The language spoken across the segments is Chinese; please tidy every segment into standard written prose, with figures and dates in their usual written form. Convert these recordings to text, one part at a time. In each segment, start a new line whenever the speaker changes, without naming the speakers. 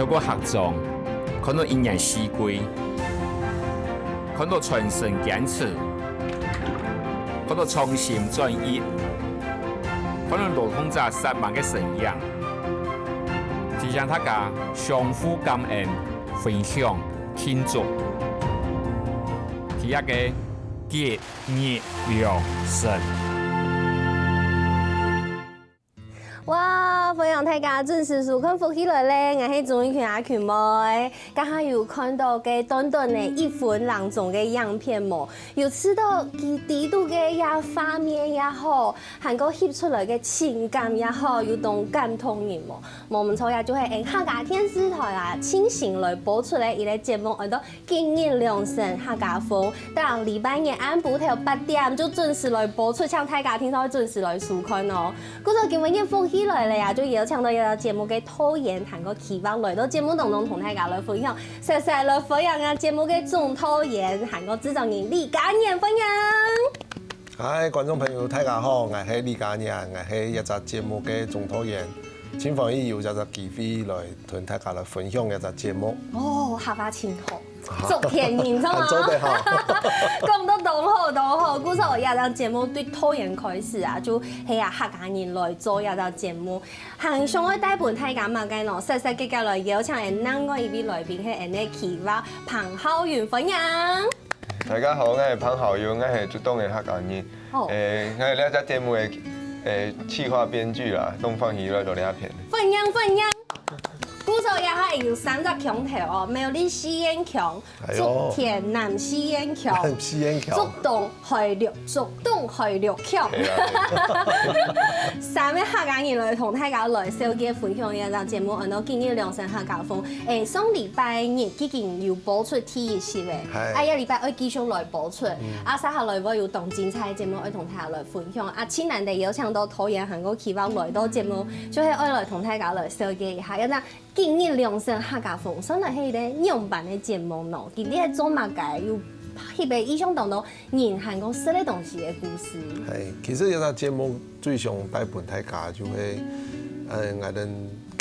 过学装，看到阴阳四季，看到传承坚持，看到创新专一，看到路通者3万嘅信仰，提醒大家相互感恩、分享、庆祝，提一个节日良辰。
哇！分享大家准时收看福起来咧，我是钟意群阿群妹，刚刚有看到嘅短短的1分2钟嘅样片冇，有吃到佢地度嘅呀画面也好，韓國翕出來嘅情感也好，有種感動人冇。我們初日就係客家電視台啊，清醒來播出嚟一個節目，叫做《今日良辰客家風》，當禮拜日晏晡頭8點就準時來播出，請大家聽到準時來收看哦。嗰個今日福起來咧啊，就邀請到有節目嘅導演韓國期望來到節目當中同大家來分享，實際來分享啊節目嘅總導演韓國製作人李家燕分享。
嗨，觀眾朋友大家好，我係李家燕，我係一集節目嘅總導演。請歡迎有一個機會來同大家來分享一個節目。
哦，客家情好。做天人錯嘛，
做得好，
講得都好。故說有個節目對導演開始啊，就係啊客家人來做有個節目，行上去大本大家嘛嘅喏，實際嘅來邀請係哪個一位來賓係呢期話彭浩源分享。
大家好，我係彭浩源，我係主動嘅客家人。我係呢一隻節目嘅企劃編劇啦，東方喜來做呢一片。
分享。故說也係有3隻強頭哦，苗栗試驗強，竹田南試驗強，竹東海陸強。3位客家人來同大家來小嘅分享一個節目，按到今日良辰客家風。上禮拜日已經有播出第一集嘅，一禮拜二繼續來播出。接下來我有動精彩節目，要同大家來分享。千難地邀請到導演韓國期望來到節目，就係愛來同大家來小嘅一下，一陣。今日良辰客家風，上來係咧樣板嘅節目咯。今日係做乜嘅？有翕嘅意象當中，人韓國識嘅東西嘅故事。
係，其實有個節目最想帶俾大家就係我哋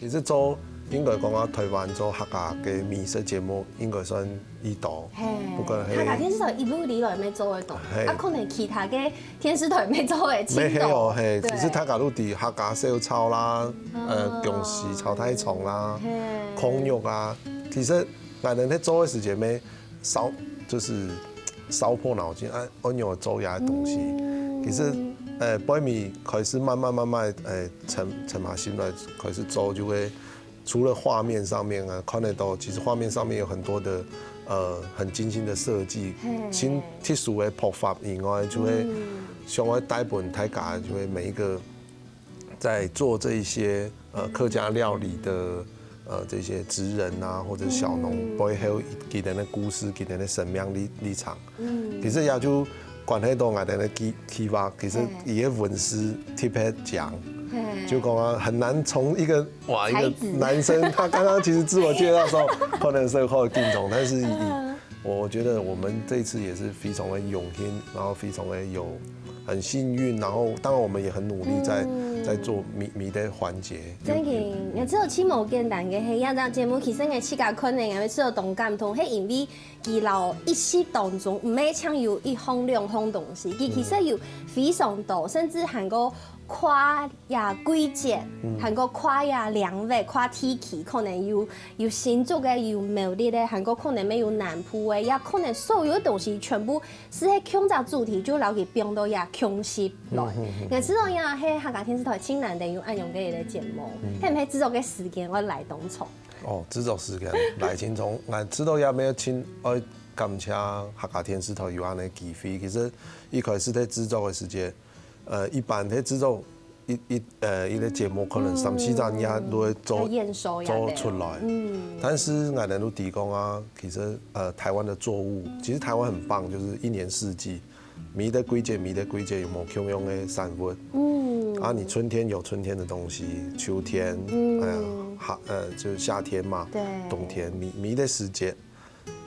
其實做應該講啊，台灣做客家嘅美食節目應該算依度。不過客
家電視台一路以來未做得到，可能其他嘅電視台未做得到。
未係哦，係，其實大家都啲客家小炒啦，薑絲炒太葱啦，控肉啊，其實我哋喺做嘅時間咩就是燒破腦筋，按樣做嘢嘅東西。其實背面開始慢慢沉下心來開始做，就會除了畫面上面啊，看得到，其實畫面上面有很多的很精心的設計，新特殊嘅鋪法以外，就會想要帶俾大家，就會每一個在做這一些客家料理的這些職人啊，或者小農背後佢哋嘅故事，佢哋嘅生命立場，其實也就關係到我哋嘅企劃，其實伊嘅文史特別講。就講啊，很難從一個男生，他剛剛其實自我介紹的時候，可能是好定種，但是我覺得我們這次也是非常的榮幸，然後非常的很幸運，然後當然我們也很努力在做米的環節。
真嘅，我知道千無簡單嘅係一檔節目，其實我自家可能我知道同感同，係因為佢留一集當中唔係搶有1項2項東西，佢其實有非常多，甚至韓國跨呀季節，韓國跨呀兩位跨天氣，可能有新竹嘅，有苗栗嘅，韓國可能沒有南部嘅，也可能所有嘅東西全部是喺強集主題，就留佢變到也強勢來。我知道呀，喺客家電視台清難地有按用嘅一個節目，係唔係製作嘅時間我來東從？
哦，製作時間來清從，我知道也沒有清，我感謝客家電視台有安尼機會，其實一開始喺製作嘅時間。一般喺製作一個節目可能3、4站也都會做出來，但是我哋都提供啊，其實台灣的作物，其實台灣很棒，就是1年4季，米的季節有冇共用嘅產物，你春天有春天的東西，秋天，就是夏天嘛，冬天米的時節。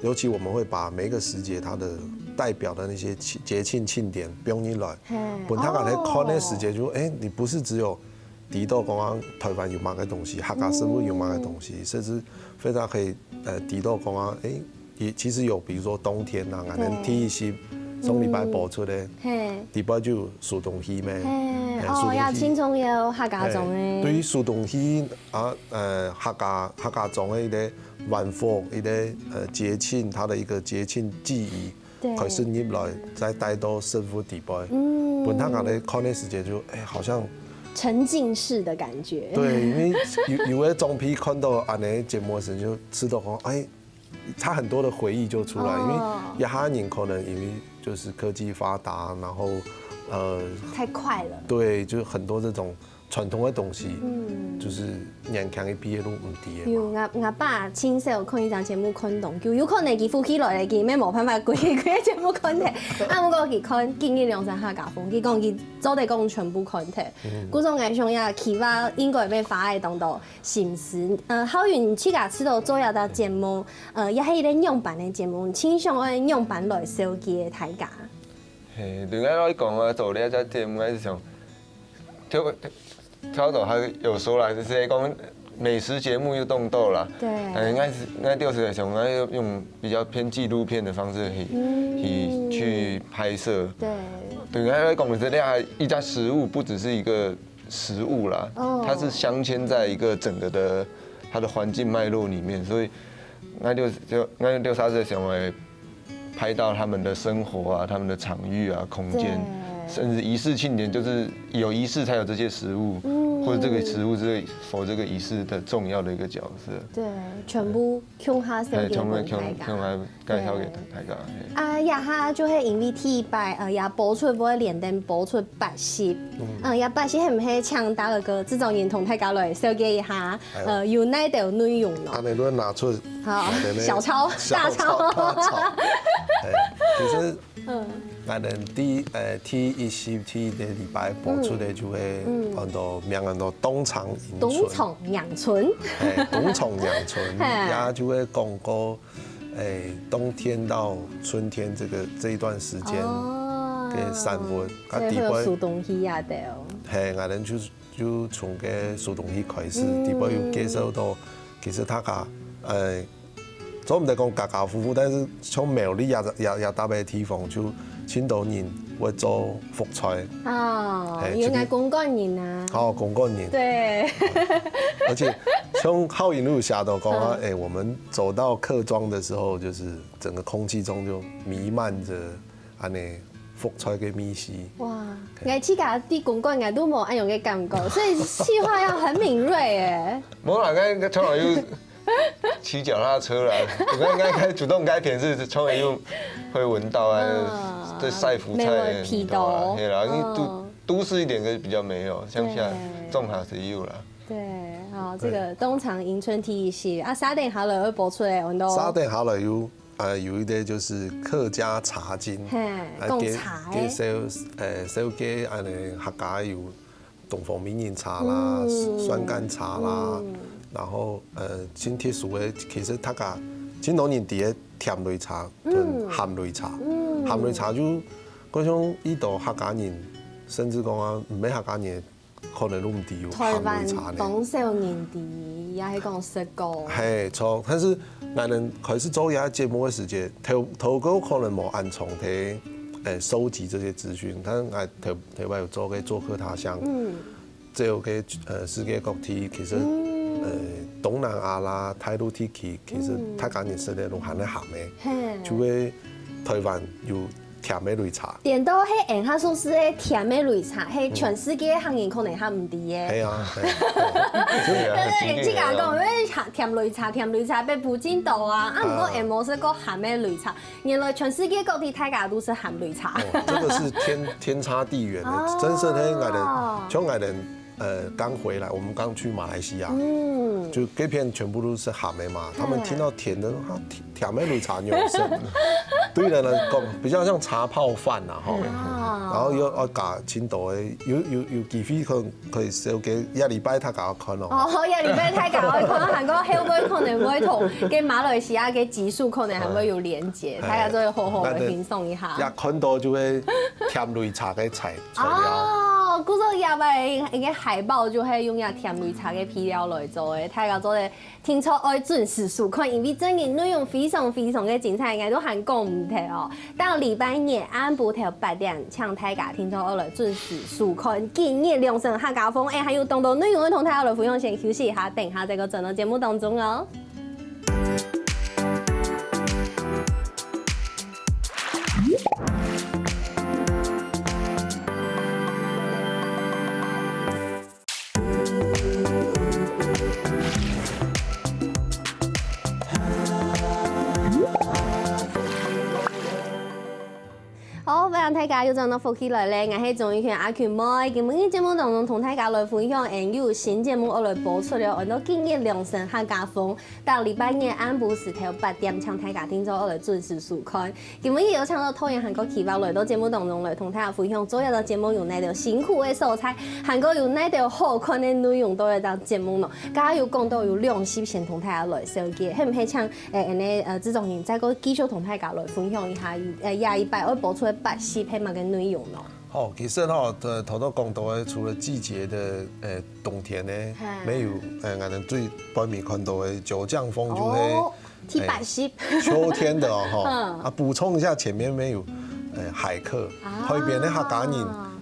尤其我們會把每一個時節它的代表的那些節慶慶典標進來，本他講嚟看那時節就你不是只有提到讲台湾有哪个东西，客家食物有哪个东西，甚至非常可以提到讲也其实有，比如说冬天啊，俺们T20上礼拜播出的，礼拜就有苏东西咩？
哦，也青葱有客家粽的。
对于苏东西啊，客家粽的一个晚佛一个节庆，它的一个节庆记忆，开始入来，再带到师傅底拜，本他讲的看的时间就好像
沉浸式的感觉。
对，因为有的总批看到安尼节目时就吃到讲他很多的回忆就出来，因为亚哈人可能因为就是科技发达，然后
太快了。
对，就很多这种传统的东西，就是年轻的毕业路唔低
比如我爸亲手看一场节目看懂，就有可能佢夫妻來嘅，佢咩冇辦法規個節目看睇。不過佢看經驗兩三客家風，佢講佢早地講全部看睇。嗰種藝術也期望應該被發喺當到心思。好運去家吃到做一道節目，也係一個樣板嘅節目，傾向按樣板來收嘅大家。
對我來講啊，做呢一隻節目係想，超导他有說啦，就是講美食節目又動到啦，
對，
應該就是想用比較偏紀錄片的方式去拍攝。對，對我來講，這裡一家食物不只是一個食物啦，它是鑲嵌在一個整個的它的環境脈絡裡面，所以我六沙是想來拍到他們的生活啊，他們的場域啊，空間。甚至儀式慶典，就是有儀式才有這些食物，或者這個食物是否這個儀式的重要的一個角色。
對，全部向下收給大家。
向下介紹給大家。
啊，也哈就係因為第擺也播出，不會連登播出8集。也8集係唔係搶打了個這種認同大家來收給一下，有哪條內容咯？
阿你都拿出
好小抄、大抄。
其實我哋T10的禮拜播出的就會按到名叫做東廠迎春。
東廠迎春。
東廠迎春，也就會講過冬天到春天這一段時間嘅生活。
所以會有蘇東西啊的哦。
係，我哋就從嘅蘇東西開始，底部有介紹到其實他家所以唔係講家家戶戶，但是從苗栗也搭嘅地方就青島人會做福菜。哦，
原來公幹人啊。
哦，公幹人。對。而且從浩影路寫到講啊，我們走到客莊的時候，就是整個空氣中就彌漫着安尼福菜嘅米絲。哇！
我自家啲公幹我都冇安樣嘅感覺，所以氣話要很敏銳誒。
冇啦，我從來要騎腳踏車啦，我應該主動該舔是從來又會聞到啊，這曬福菜的味道，對啦，因為都市一點嘅比較沒有，鄉下種下是有啦。
對，好，這個東廠迎春T10啊，沙丁好了會播出來，我都。
沙丁好了有一啲就是客家茶經，
講茶嘅，
收嘅安尼客家有東方美人茶啦、酸甘茶啦。然後真特殊嘅，其實他家真多人啲嘅甜類茶同鹹類茶，鹹類茶就嗰種呢度客家人，甚至講啊唔係客家人，可能都唔知有鹹類茶咧。
當少年啲也係講食過。係
錯，但是我哋開始做一節目嘅時間，頭個可能冇按從睇收集這些資訊，但係台灣有做嘅做客他鄉，最後嘅世界各地其實。東南亞啦、大陸地區，其實大家人食嘅都係啲鹹嘅，就會台灣有甜嘅擂茶。點到係
人家說是嘅甜嘅擂茶，係全世界行人可能係唔知嘅。
係啊，
但係即係講，因為甜擂茶被普及到啊，唔過誒冇食過鹹嘅擂茶，原來全世界各地大家都是鹹擂茶。
這個是天差地遠嘅，真是喺我哋從我哋。剛回來，我們剛去馬來西亞，就這片全部都是鹹的嘛。他們聽到甜的，甜的擂茶牛腎，對人來講比較像茶泡飯啊，然後要加青島的，有機會可以燒嘅一禮拜他搞看咯。哦，一禮拜他搞看，韓國會不會可能會同跟馬來西亞嘅技術可能係會有連結，大家都會好好的輕鬆一下。一看到就會甜擂茶嘅材料。講
古早夜摆一个海报就系用呀甜绿茶嘅皮料来做的，大家做的听说爱准时收看，因为真嘅内容非常嘅精彩，应该都含讲唔提哦。到礼拜日暗晡头8点，请大家听说来准时收看。今日良辰客家风，还有当多内容要同大家来分享，先休息一下，等下再个转到节目当中哦。好，歡迎大家又轉到福氣來咧，我係綜藝圈阿權妹。今日節目當中同大家來分享，有新節目我來播出了，按到今日良辰客家風，到禮拜日暗晡時頭8點，請大家聽咗我來準時收看。今日有請到討厭韓國企劃來到節目當中來同大家分享，所有嘅節目有哪條辛苦嘅素材，韓國有哪條好看嘅內容都喺當節目咯。加有講到有2集先同大家來小結，係唔係請這種人再個繼續同大家來分享一下，下一拜會播出8集配嘛嘅內容咯。
好，其實吼，頭都講到嘅，除了季節的冬天呢，沒有我哋最北面看到嘅九降風就係秋天的哦，啊補充一下，前面沒有海客，後邊的客家人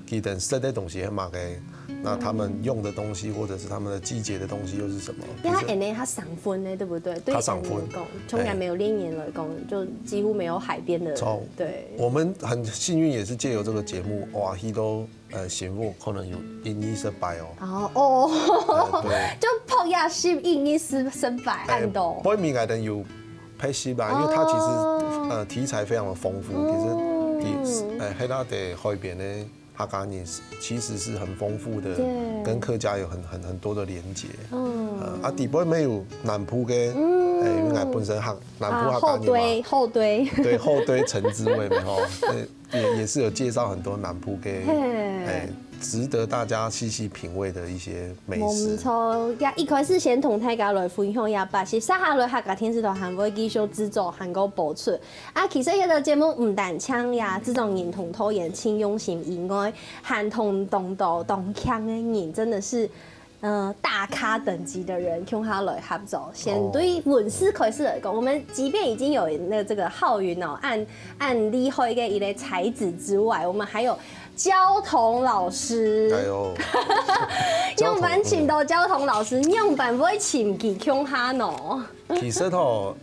佢哋食的東西係嘛嘅。那他們用的東西，或者是他們的季節的東西又是什麼？
因為它賞分呢，對不對？
它賞分，
從來沒有練年來講，就幾乎沒有海邊的。對，
我們很幸運，也是借由這個節目，哇，佢都幸福，可能有120敗哦。
哦，就撲一10 120敗按到。
不過我哋有拍戲吧，因為它其實題材非常的豐富，其實喺那地海邊呢。客家人其實是很豐富的，跟客家有很多的連結。啊，底部沒有南埔嘅，因為本身南埔客家人嘛，後堆陳志偉嘛，也是有介紹很多南埔嘅，值得大家細細品味的一些美食。
冇錯，一開始先同大家來分享一下吧，是接下來客家電視台還會繼續製作，還個播出。啊，其實呢個節目唔單唱呀，這種人同討厭請用心以外，還同當道當腔的人，真的是。大咖等級的人跟他來合作，先對文史開始來講，我們即便已經有那這個浩雲哦，按厲害的一類才子之外，我們還有交通老師。哎呦，用板請到交通老師，用板不會請給跟他喏。
其實吼，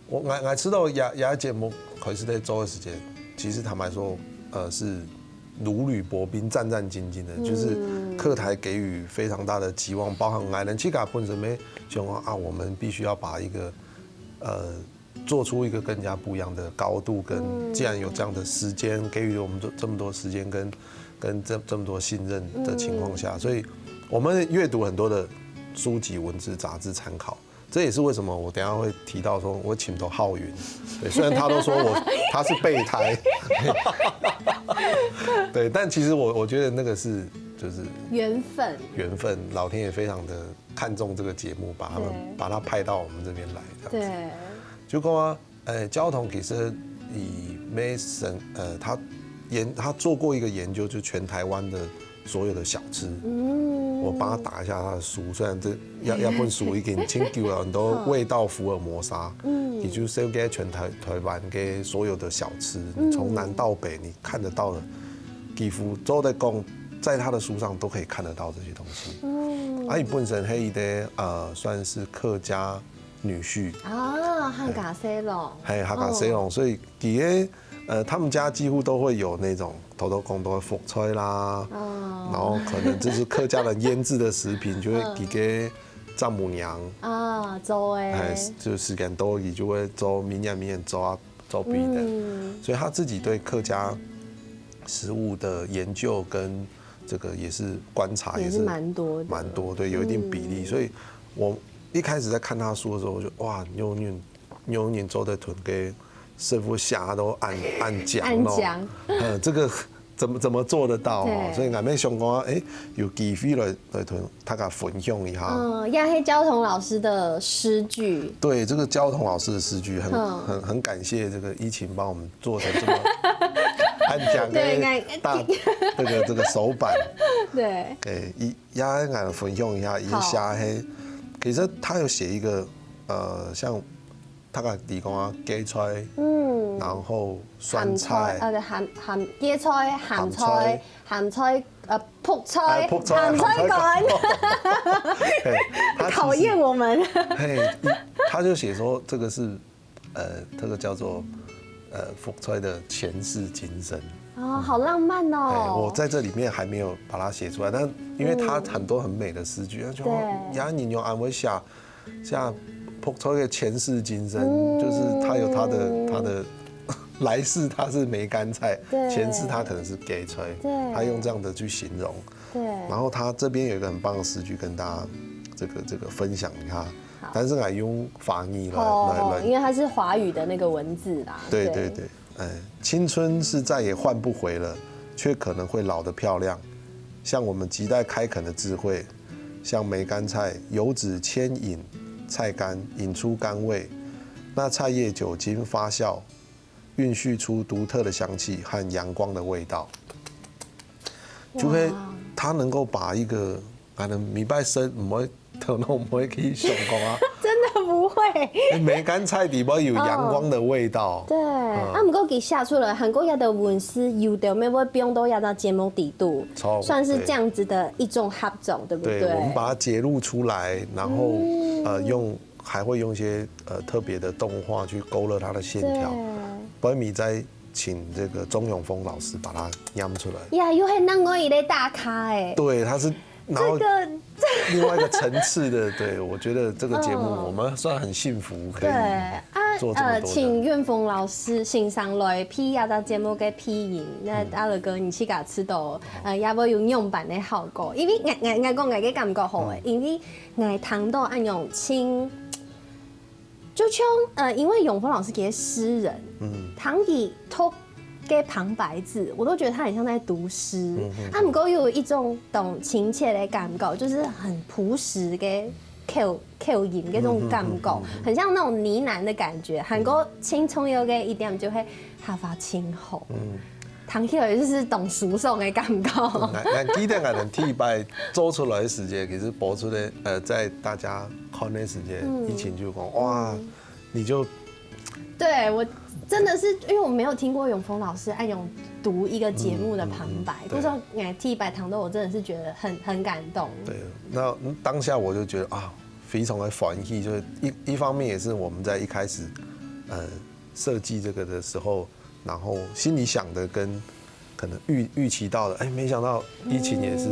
我知道也節目開始在做的時間，其實坦白說，是。如履薄冰、戰戰兢兢的，就是客台給予非常大的期望，包含我們企業本身沒想啊，我們必須要把一個做出一個更加不一樣的高度，跟既然有這樣的時間給予我們這麼多時間跟這麼多信任的情況下，所以我們閱讀很多的書籍、文字、雜誌參考。這也是為什麼我等一下會提到說，我請到浩雲，對，雖然他都說他是備胎，對，但其實我覺得那個是就是緣分，老天爺非常的看重這個節目，把它派到我們這邊來，這樣子。對，就講交通其實以Mason他做過一個研究，就全台灣的所有的小吃。我幫他打一下他的書，雖然這要本書已經研究了很多味道福爾摩沙，也就是給全台灣嘅所有的小吃，你從南到北你看得到的，幾乎都在講，在他的書上都可以看得到這些東西。啊，你本身係的算是客家女婿
啊，客家西郎，
係客家西郎，所以佢他們家幾乎都會有那種頭都講到福菜啦，然後可能就是客家人醃製的食品，就會給丈母娘啊做誒，就時間多，也就會做明年做別的，所以他自己對客家食物的研究跟這個也是觀察，也是蠻多，對，有一定比例。所以我一開始在看他書的時候，我就哇，牛年做的豚給師傅下都按講哦，這個怎麼做得到哦？所以我們想講，有機會來同大家分享一下。
也是交通老師的詩句。對，
這個交通老師的詩句很感謝這個依晴幫我們做成這麼按講的这个手板，
对，
也俺分享一下，一下黑，其实他有写一个像他个地讲啊，芥菜，然后酸菜，
鹹芥菜、鹹菜泡菜、鹹菜乾，考验我们。
他就写说这个是这个叫做福菜的前世今生。
哦，好浪漫哦！
我在这里面还没有把它写出来，但因为它很多很美的诗句，就呀，你用安慰下福菜的前世今生，就是他有他的来世他是梅干菜，前世他可能是芥菜，他用这样的去形容。对，然后他这边有一个很棒的诗句跟大家这个分享一下，但是还用法语来，
因为它是华语的那个文字啦。
对，青春是再也换不回了，却可能会老得漂亮，像我们亟待开垦的智慧，像梅干菜，油脂牵引菜干，引出甘味，那菜叶久经发酵，孕育出独特的香气和阳光的味道，就会它能够把一个可能米拜生唔会头脑唔会去想讲啊，
真的不会。
梅干菜底部有阳光的味道。
对，不过佢写出来，韩国也的文思有的没有用到压到节目底度，算是这样子的一种合作，对不对？
对，我们把它揭露出来，然后还会用一些特别的动画去勾勒它的线条。不然米再请这个钟永峰老师把它念出来。
呀，又很难我一类大咖哎。
对，他是然后
这个
另外一个层次的，对我觉得这个节目我们算很幸福，可以做这么多的。
请岳峰老师欣赏来批亚到节目嘅批音，那阿乐哥你去甲知道，也无有用版的效果，因为我讲我嘅感觉好诶，因为我谈到按用清。就像因为永峰老师给诗人，唐以托给旁白字，我都觉得他很像在读诗。不过又有一种懂亲切的感觉，就是很朴实的口音那种感觉，很像那种呢喃的感觉。韩国轻松有个一点就会下发清厚。唐起来就是懂熟诵的感觉。
俺记得俺的替拜做出来的时间，其实播出的在大家看的时间，以前就讲哇，你就
对我真的是因为我没有听过永峰老师按用读一个节目的旁白，不知道俺替拜糖豆，我真的是觉得很感动。
对，那当下我就觉得啊，非常的欢喜，就是一方面也是我们在一开始设计这个的时候。然后心里想的跟可能预期到的，没想到疫情也是，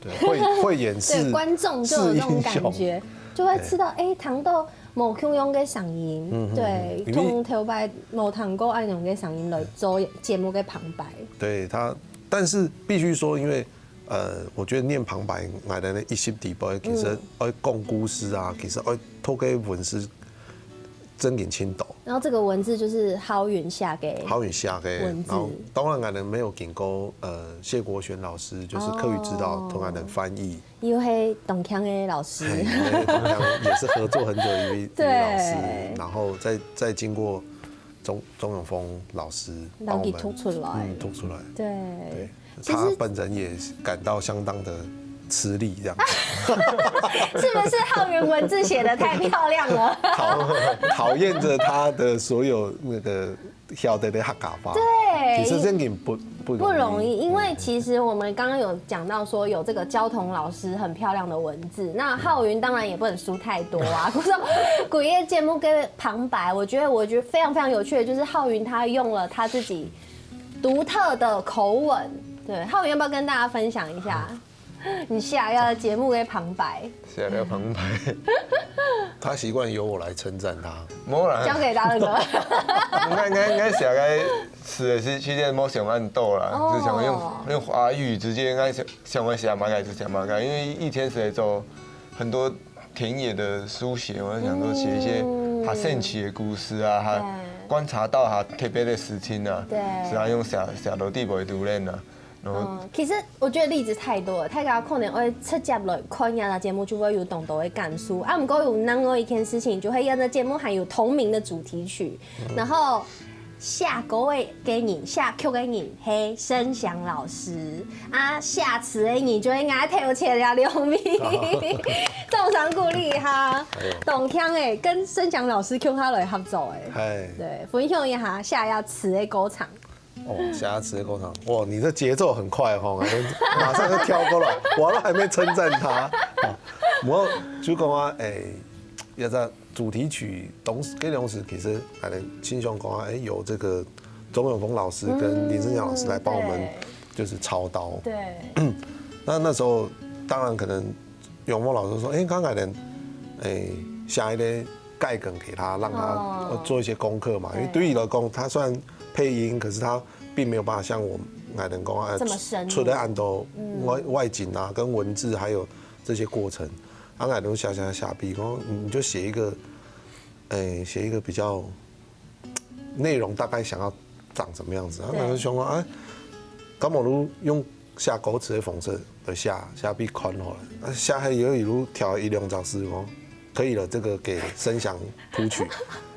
对，会演示，
对，观众就有那种感觉，就会知道糖豆冇用用嘅嗓音，对，通头白冇糖豆爱用嘅嗓音来做节目嘅旁白。
对他，但是必须说，因为我觉得念旁白，我哋咧一些地步其实爱讲故事啊，其实爱透过文字真点青岛。
然后这个文字就是浩云下给文字，
然后当然俺们没有经过谢国权老师，就是客语指导，同俺们翻译，
又是董强的老师，
董强也是合作很久一位老师，然后再经过钟永峰老师帮我们
吐出来，对，
他本人也感到相当的吃力这样，
是不是浩云文字写得太漂亮了？
讨厌着他的所有那个晓得的客家话。
对，
其实这点不
容易，因为其实我们刚刚有讲到说有这个焦桐老师很漂亮的文字，那浩云当然也不能输太多啊。可是古夜节目跟旁白，我觉得非常非常有趣的就是浩云他用了他自己独特的口吻。对，浩云要不要跟大家分享一下？你下要节目的旁白，
下要旁白，
他习惯由我来称赞他，
冇啦，
交给大哥。
应该下个词的是去点冇上按斗啦，就想用华语直接应该想要写马改就写马改，因为以前是在做很多田野的书写，我想说写一些他兴趣的故事啊，他观察到他特别的事情啊，是他用写到地步读练啊。
其实我觉得例子太多了，大家可能会直接来看亚的节目，就会有懂得的感受。不过有另外一件事情，就会亚的节目还有同名的主题曲，然后写歌的人、写曲的人是申祥老师，啊，写词的人就应该跳起来刘咪，掌声鼓励哈。动听的跟申祥老师 Q 他来合作的，对，分享一下写下词的歌唱。
哦，下词的歌唱，哇，你这节奏很快哈，马上就跳过来，我都还没称赞他。我就讲啊，也在主题曲同时其实还能轻松讲啊，有这个钟永峰老师跟林生祥老师来帮我们就是操刀。
对。
那时候当然可能永峰老师说，刚才能下一个盖梗给他，让他做一些功课嘛，因为对于来讲，他虽然配音，可是他并没有办法像我们能讲
这么深入，
除了按照外景啊，跟文字还有这些过程，俺能下笔，然后你就写一个比较内容大概想要长什么样子，俺就想讲咁我如用下歌词的方式就下笔看好了，下还有一路调一两小时哦，可以了，这个给声响谱曲。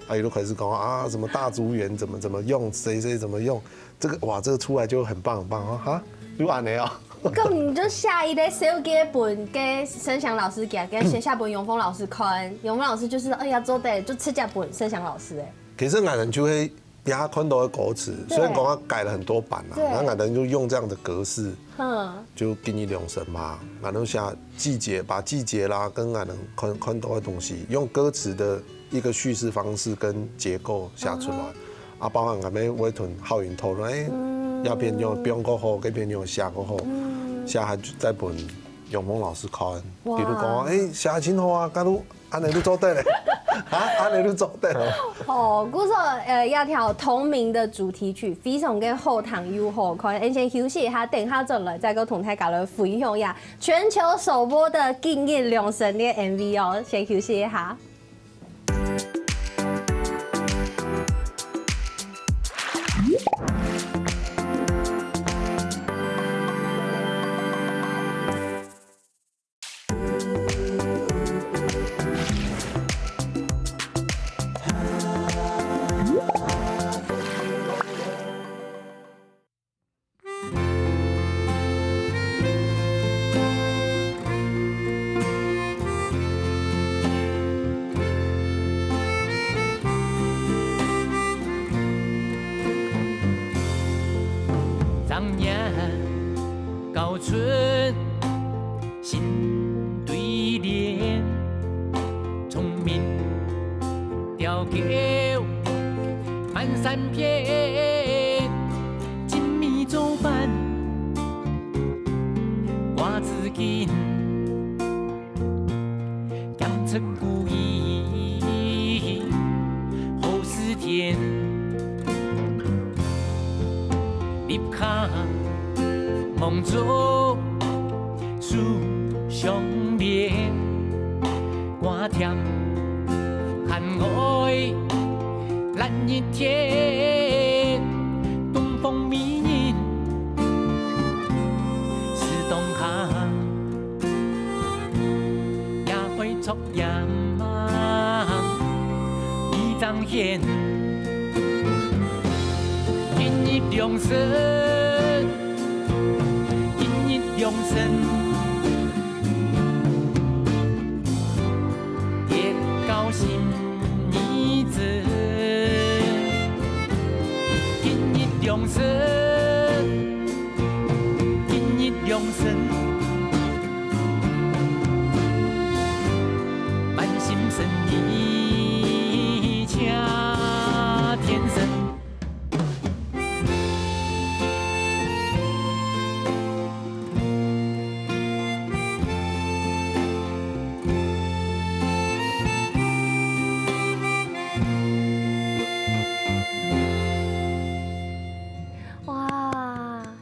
一路开始讲啊，什么大竹园怎么用，谁怎么用，这个哇，这个出来就很棒啊！哈，就安尼啊。
咁你就下一个手机本给申祥老师给写下本永峰老师看，永峰老师就是做的就吃下本申祥老师哎。
其实俺人就会压看到的歌词，虽然讲他改了很多版啦，那俺人就用这样的格式，就给你两声嘛。俺人下季节，把季节啦跟俺人看到的东西，用歌词的一个叙事方式跟结构写出来，包含俺们委托浩云讨论，要编用编过好，这边用写过好，写还再本永峰老师看，比如讲写得真好啊，假如安尼都做得嘞，安尼都做得。
哦，故说要跳同名的主题曲，非常的好听又好看。先休息一下，等下再来再跟同大家来分享一下全球首播的《今日良辰》的 MV 哦。先休息一下。
高春新对联，聪明调教满山遍，精密做饭瓜子紧，养成故意后世天，立卡。梦中树相连，寒甜寒爱蓝一天，东风迷人是东下，也会作阳已彰显，今日良辰。永生也高兴日子，今日良辰，今日良辰，满心诚意恰天生。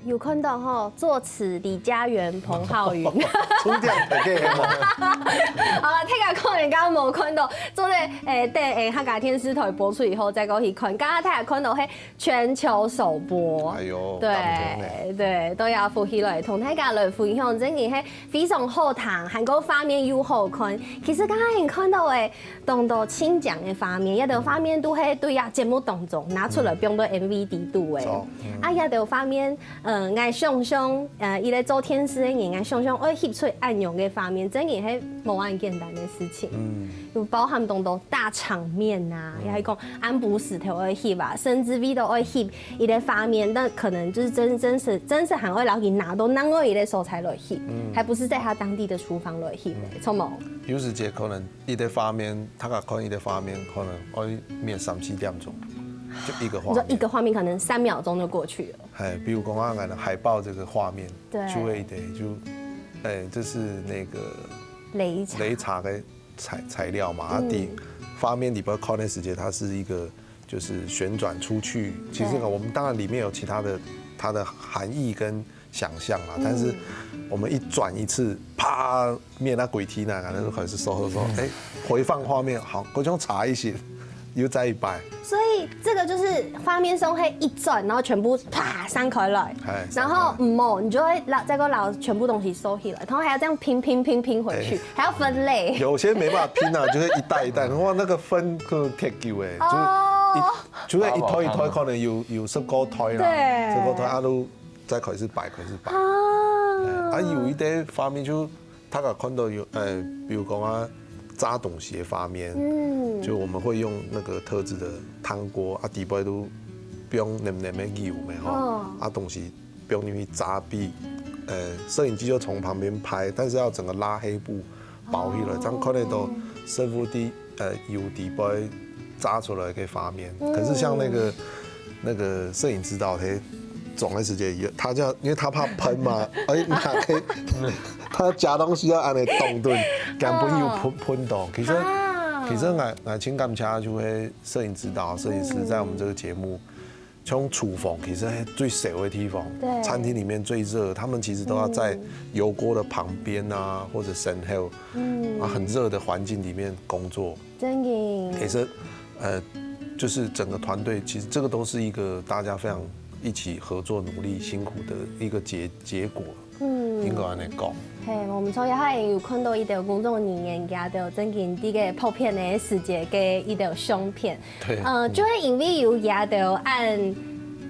有看到哈，作词李佳媛、彭浩云。
充电可以吗？
好了，太家可能刚刚无看到，做在等客家天师台播出以后再过去看，刚刚大家看到係全球首播。
哎呦，
对，都要呼起來，同大家來分享，真係係非常好睇，韓國畫面又好看。其實剛剛你看到嘅當到親獎嘅畫面，一條畫面都係對呀節目當中拿出來變到 MV 地度嘅。啊，一條畫面，我想象，伊咧做天使嘅人，我想象愛翕出暗用嘅畫面，真係係無咁簡單嘅事情。有包含當到大場面啊，又係講安補石頭愛翕啊，甚至 V 都愛翕伊咧畫面，但可能就是真實韓國老人拿到哪個伊咧素材來翕，還不是在他當地的廚房來翕嘅，錯冇？
有時節可能伊啲畫面，他個看伊啲畫面可能愛滅3-4點鐘，就一個畫面。
你說一個畫面可能3秒鐘就過去了。
係，比如講啊，我海報這個畫面，
對，
就會這是那個擂茶的材料嘛，啊畫面裡邊看的時間，它是一個就是旋轉出去。其實我們當然裡面有其他的它的含義跟想象啦，但是我們一轉一次，啪滅那鬼梯那個，那就開始說，哎，回放畫面，好，嗰種差一些。又再一擺，
所以這個就是畫面上會一轉，然後全部啪散開來，然後你就會再個全部東西收起來，然後還要這樣拼回去，還要分類。
有些沒辦法拼啊，就是一袋一袋，哇，那個分個鐵球誒，就是一台一台可能有10個台啦，10個台啊都再開始擺。啊，有一啲畫面就大家看到有比如講啊炸東西的畫面。就我們會用那個特製的湯鍋，啊，底部都不用黏的油咩吼，啊，東西不用去炸壁，攝影機就從旁邊拍，但是要整個拉黑布包起來，這樣看得到師傅的油底部炸出來嘅畫面。可是像那個攝影指導，他總的時間也，他這樣，因為他怕噴嘛，他夾東西要按嚟凍頓，咁不要噴到，其實我請感謝就係攝影指導、攝影師在我們這個節目，從廚房其實係最小的地方，餐廳裡面最熱，他們其實都要在油鍋的旁邊啊，或者身後，很熱的環境裡面工作。
真嘅。
其實就是整個團隊，其實這個都是一個大家非常一起合作、努力、辛苦的一個結果。應該咁樣講。
係，我唔錯，有係有看到一條公眾人員家到真經啲嘅拍片嘅時節嘅一條相片，就係因為有家到按，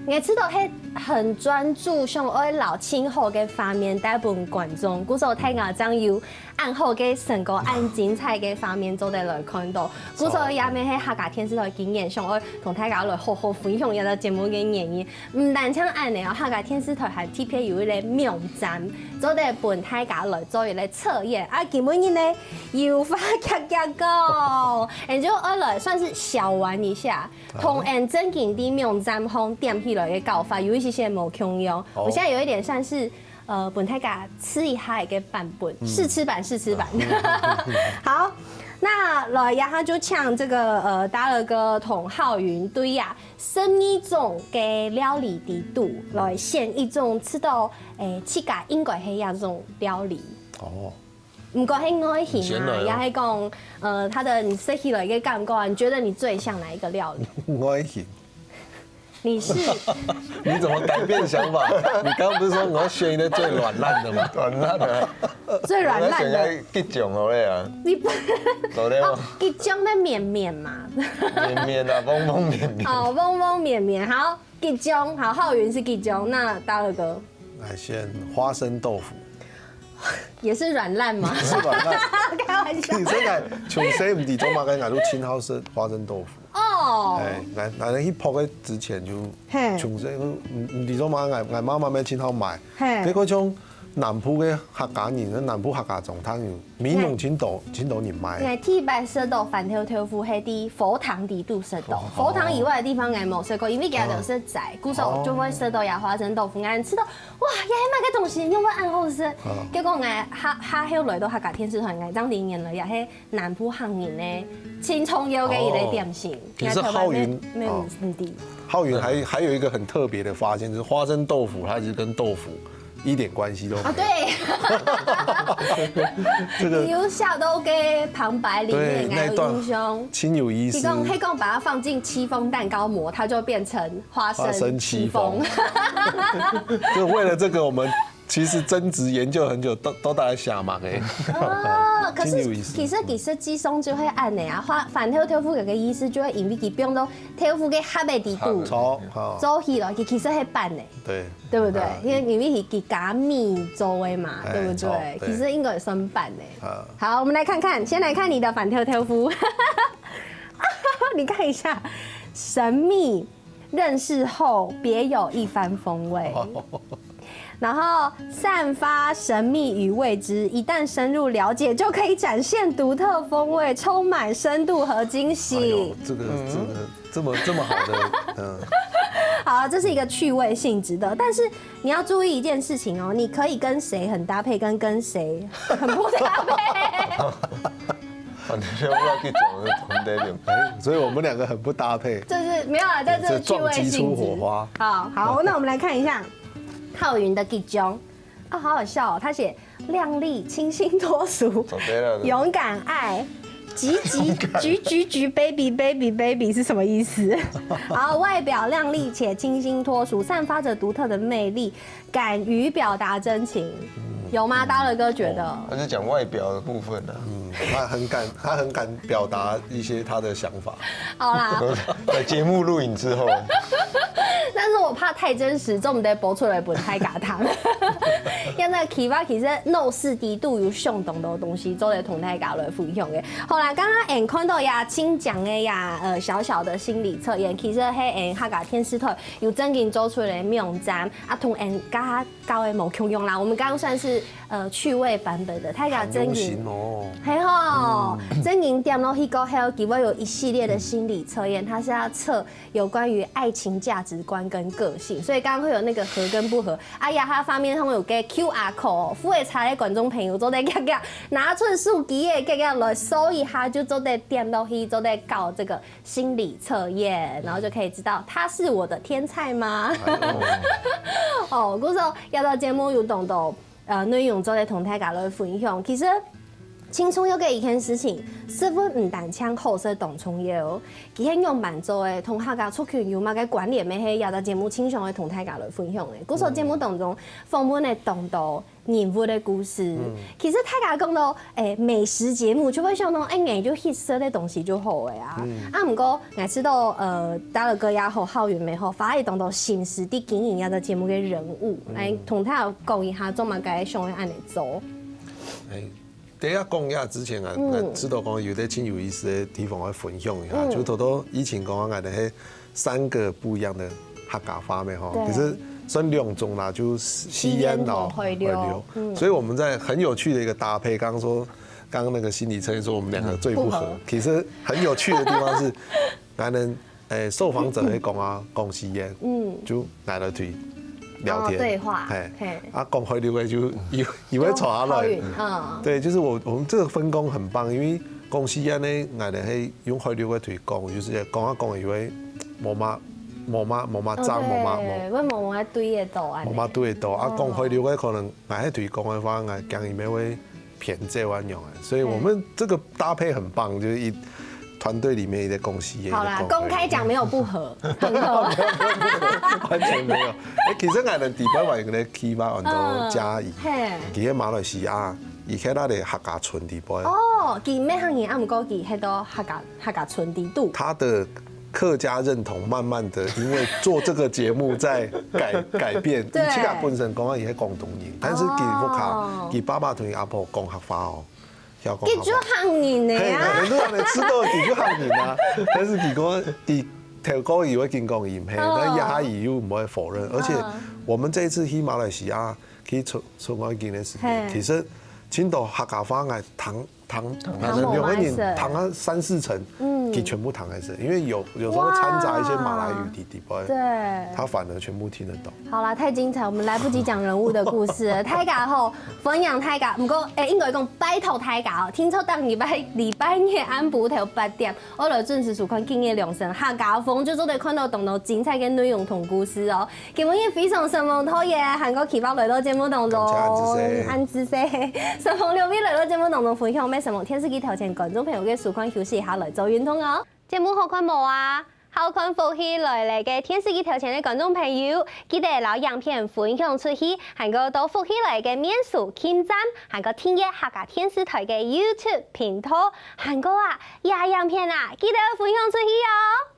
我知道係很專注想愛留清好嘅畫面帶俾觀眾，故所睇下將要按好嘅成個按精彩嘅畫面做得來看到，故所也咪喺客家天師台經驗想愛同大家來好好分享一個節目嘅原因，唔單止按嚟啊，客家天師台係特別有一個名站，做得俾大家來做一個測驗，啊，基本上呢要花夾個，然之後我來算是小玩一下，同按正經啲名站方點起來嘅教法，有一些冇共用，我現在有一點算是。本大家吃一下一個版本，試吃版。好，那來一下就請這個大樂哥同浩雲對呀，12種嘅料理地度來選一種吃到自家應該係一種料理。哦，唔過係愛型啊，也係講他的你食起來嘅感覺，你覺得你最像哪一個料理？
愛型。
你是？
你怎麼改變想法？你剛剛不是說我要選一個最軟爛的嗎？
軟爛的，
最軟爛的。
結種好咧啊！
你不？哦，結種的綿綿嘛。
綿綿啊，風風綿綿。
哦，風風綿綿，好，結種，好，浩雲是結種，那大樂哥。
來選花生豆腐。
也是軟爛嗎？
是軟爛。
開玩笑。
其實從細唔地中嘛，跟我都親好食花生豆腐。哦。誒，嗱你去泡嘅之前就從細唔地中嘛，我媽媽咪親好買。係。嗰種南部嘅客家人，南部客家狀態有米濃青豆人買。
我鐵白食到飯條豆腐係啲佛堂地度食到，佛堂以外嘅地方我冇食過，因為佢都是在，故所就會食到也花生豆腐，我吃到哇，也係買個東西，因為按好食。結果我下後來到客家天師台，我當年人來也係南部客人咧，青蔥油嘅一類點心。
其實浩雲
沒有唔啲。
浩雲還有一個很特別的發現，就是花生豆腐，它是跟豆腐一点关系都没有。
啊，对，
这个
比如夏都给旁白里面还有英雄，
亲友医师，
黑贡把它放进戚风蛋糕膜，它就变成花生戚风。
就为了这个，我们其實爭執研究很久，都大家想嘛嘅。
哦，可是其實雞鬆就會按嘅啊，反跳跳夫嘅意思就會因為佢變到跳夫嘅黑嘅地度，做起來其實係拌嘅，對不對？因為佢加米做嘅嘛，對不對？其實應該也算拌嘅。好，我們來看看，先來看你的反跳跳夫，你看一下，神秘認識後別有一番風味。然後散發神秘與未知，一旦深入了解，就可以展現獨特風味，充滿深度和驚喜。
這個這麼好的，
好，這是一個趣味性質的，但是你要注意一件事情哦，你可以跟誰很搭配，跟誰很不搭配。
反正不要去講的同類點，
所以我們兩個很不搭配。
就是沒有啦，但是趣味性質。好，那我們來看一下。浩雲的吉中啊，好好笑哦！他寫靚麗、清新脫俗、勇敢愛、橘 baby 是什麼意思？好，外表靚麗且清新脫俗，散發着獨特的魅力，敢於表達真情。有嗎？大樂哥覺得？
他是講外表的部分啊。
他很敢表達一些他的想法。
好啦，
在節目錄影之後。
但是我怕太真實，做唔得播出來本太假湯。因為其實怒視地度有相當多東西，做嚟同大家來分享嘅。好啦，剛剛看到呀，請講嘅呀，小小的心理測驗，其實喺客家天師台有真正做出嚟名單，啊同家教嘅冇共用啦。我們剛剛算是趣味版本的，大家真人
哦，
係吼，真人點落去過後，佢會有一系列的心理測驗，它是要測有關於愛情價值觀跟個性，所以剛剛會有那個合跟不合。哎呀，它方面他們有給 QR code，富會茶的觀眾朋友做得拿出手機嘅來搜一下，就做得點落去，做得搞這個心理測驗，然後就可以知道他是我的天菜嗎？哦，嗰時候要到節目有動到內容做得同大家來分享，其實。青蔥有嘅一件事情，十分唔單槍好勢當蔥油，佢係用慢做嘅，同客家族群有乜嘅關聯咩？係有到節目傾向嘅同大家來分享嘅。嗰首節目當中，豐富嘅講到人物嘅故事。其實大家講到美食節目，就會想到硬就 hit 色嘅東西就好嘅啊。啊唔過，我知道大樂哥也好，浩雲也好，反而講到新時啲經營有到節目嘅人物，嚟同大家講一下做乜嘅想要按嚟做。
第一講一下之前啊，知道講有啲親友意思嘅地方，我分享一下。就頭頭以前講我哋係3個不一樣的客家話咩？嗬，其實算2種啦，就西煙佬、回流。所以我們在很有趣的一個搭配。剛剛那個心理測驗說我們兩個最不合，其實很有趣的地方是，我哋受訪者會講西煙，就來了對。聊天
對話，
講回流嘅就以為坐下來，對，就是我們這個分工很棒，因為講西安呢，我哋係用回流嘅對講，就是講以為冇乜爭
冇乜對嘅多啊，
冇乜對嘅多，講回流嘅可能我喺對講嘅話，我講裡面會偏這樣用嘅，所以我們這個搭配很棒，就是團隊裡面的公司嘅。
好啦，公開講沒有不合，很合，
完全沒有。其實我哋第八位嘅企劃按到嘉義，佢喺馬來西亞，而且佢哋客家村地步。
哦，佢咩行業？唔過佢喺到客家村地度。
他的客家認同慢慢的，因為做這個節目在改變。佢自己本身講係廣東人，但是佢爸爸同佢阿婆講客話哦。
佢做客人嚟啊！
很多人知道佢做客人啊，但是佢講佢頭歌以為見講唔係，但亞語又唔可以否認。而且我們這一次去馬來西亞去出外景嘅時候，其實青島客家話係談兩個人談咗3-4成，给全部躺在这，因为有时候掺杂一些马来语底部，
对，
他反而全部听得懂。
好啦，太精彩，我们来不及讲人物的故事了。大家吼分享大家，不过应该讲拜托大家哦，听说当礼拜日暗晡头8点，我来准时收看今夜良辰客家风，就做得看到同精彩的内容同故事哦。今日非常神风讨厌，韩國期望來到節目當中，安之些，神風六位來到節目當中分享咩神風天使機頭前觀眾朋友嘅實況休息下來做運動哦。節目好看冇啊？好看福氣來嚟嘅天使機頭前嘅觀眾朋友，記得攞影片分享出去，韓國到福氣來嘅面書簽讚，韓國聽夜客家天使台嘅 YouTube 頻道，韓國啊，影片啊，記得分享出去哦。